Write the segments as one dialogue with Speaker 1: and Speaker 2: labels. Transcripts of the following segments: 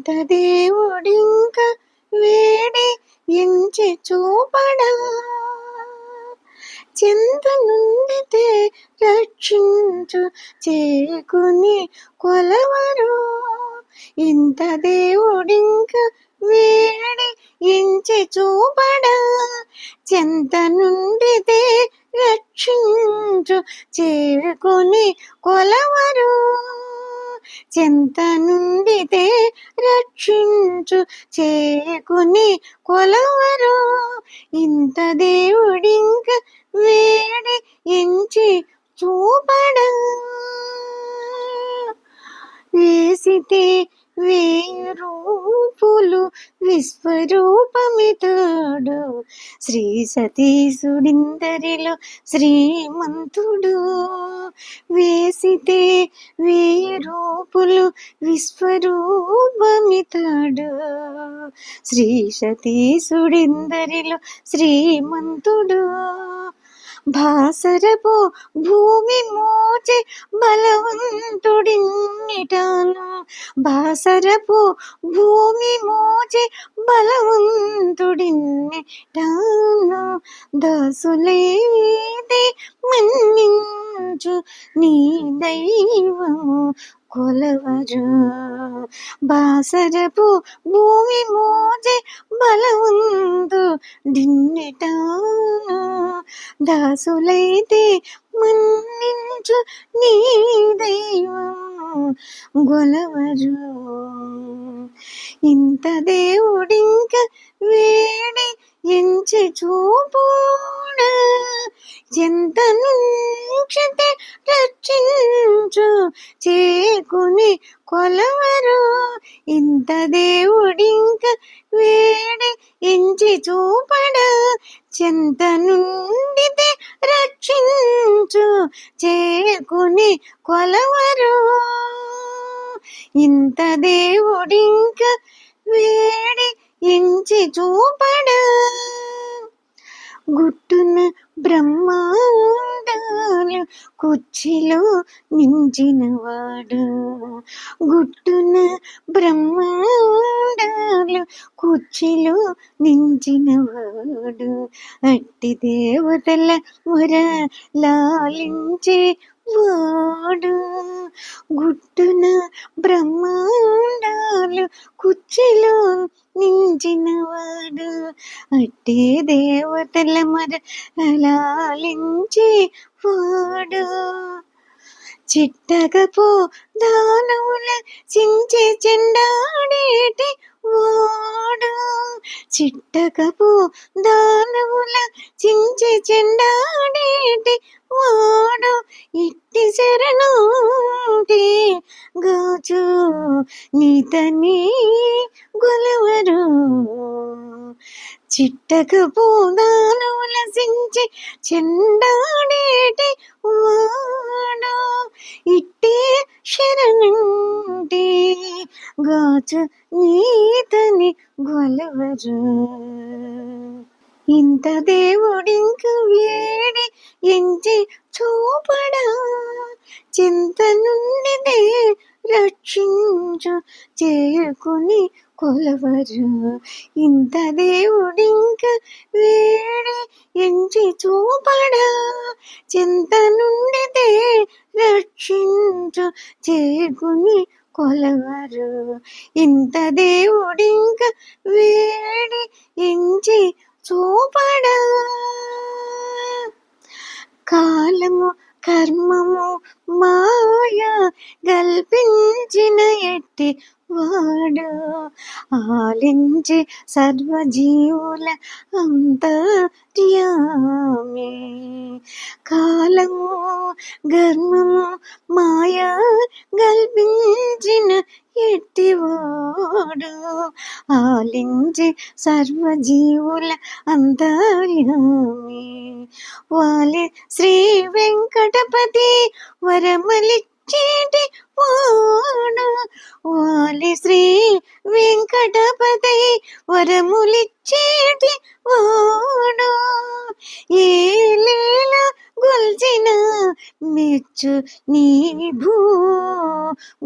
Speaker 1: ఇంత దేవుడింక వేడి ఎంచి చూపడా, చింత నుండితే రక్షించు చేకుని కొలవరు. ఇంత దేవుడింక వేడి ఎంచి చూపడా, చింత నుండితే రక్షించు చేకుని కొలవరు. చింత నుండితే రక్షించు చేకుని కొలవరు. ఇంత దేవుడింక వేడి ఎంచి చూపడా, వేసితే వేరూపులు విశ్వరూపమితడు, శ్రీ సతీసుడిందరిలో శ్రీమంతుడు. వేసితే వేరూపులు విశ్వరూపమితడు, శ్రీ సతీసుడిందరిలో శ్రీమంతుడు. భాసరపు భూమి మోచే బలవంతుడిన్నిటాను, భాసరపు భూమి మోచే బలవంతుడిన్నిటాను. దాసులైతే మన్నించు నీ దైవము కొలవరు. బాసరపు భూమి మోచే బలవంతుడిన్నిటాను, దాసులైతే మన్నించు నీ దైవం గొలవరు. ఇంత దేవుడింక వేడి ఎంచి చూపుడా, ఎంత నుంచితే రక్షించు చేకుని కొలవరు. ఇంత దేవుడింక వేడి ఎంచి చూపడా, చెంత నుండితే రక్షించు చేకుని కొలవరు. ఇంత దేవుడింక వేడి ఎంచి చూపడా, గుట్టున బ్రహ్మాండాలు కుర్చీలో నించినవాడు, గుట్టున బ్రహ్మాండాలు కుర్చీలో నించినవాడు. అట్టి దేవతల మొర లాలించే వాడు, గుట్టున బ్రహ్మాండాలు కుర్చీలో నించినవాడు. అట్టి దేవతల మొర లాలించే వాడు. చిట్టగపో దానవుల చించి చెండాడేటి వాడు, చిట్టగపో దానవుల చించి చెండాడేటి వాడు. ఇట్టి శరణుంటే గాచు నీతని గొలవరు. చిట్టగపో దానవుల చించి చెండాడేటి వాడు, ఇట్టే శరణంటే గాచు నీతని గొలవరు. ఇంత దేవుడింక వేడి ఎంచి చూపడా, చింత నుండితే రక్షించు చేకుని కొలవరు. ఇంత దేవుడింక వేడి ఎంచి చూపడా, చింత నుండితే రక్షించు చేకుని కొలవరు. ఇంత దేవుడింక వేడి ఎంచి చూపడా, కాలము కర్మము మాయ గల్పించిన ఎట్టి వాడు, ఆలించి సర్వజీవుల అంతర్యామి. కాలము గర్మము మాయ గల్పించిన ఎట్టివాడు, ఆలించి సర్వజీవుల అంతర్యామి. వాలి శ్రీ వెంకటపతి వరమలిచ్చేటి వాడు, వాలి శ్రీ వెంకటపతి వరములిచ్చేటి వాడు. ఏ లీల గొల్చిన మెచ్చు నీ భూ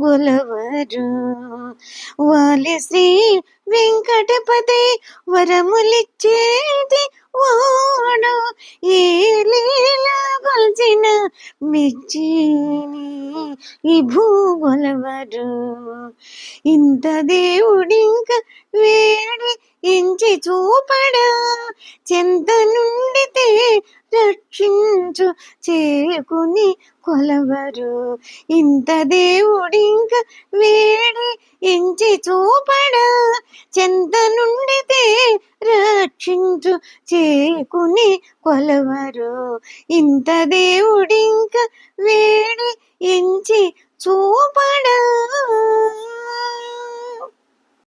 Speaker 1: గొలవరు. వాలి శ్రీ వెంకటపతి వరములిచ్చేది వాడు, ఏ లీల కొల్చిన మెచ్చిని ఈ భూగొలవరు. ఇంత దేవుడింక వేడి ఎంచి చూపడా, చెంత నుండితే రక్షించు చేకుని కొలవరు. ఇంత దేవుడింక వేడి ఎంచి చూపడా, చెంత నుండితే రక్షించు చేకుని కొలవరు. ఇంత దేవుడింక వేడి ఎంచి చూపడా.